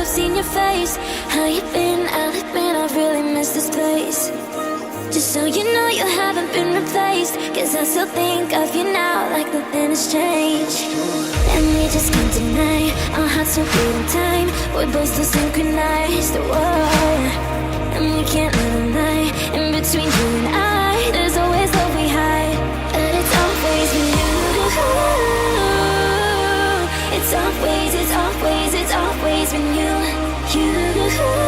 I've seen your face. How you been? I'll admit I really miss this place. Just so you know you haven't been replaced, 'cause I still think of you now like nothing has changed. And we just can't deny our hearts are beating time. We're both still synchronized, whoa. And we can't let a lie. In between you and I, there's always love we hide. But it's always been you. It's always been you. You.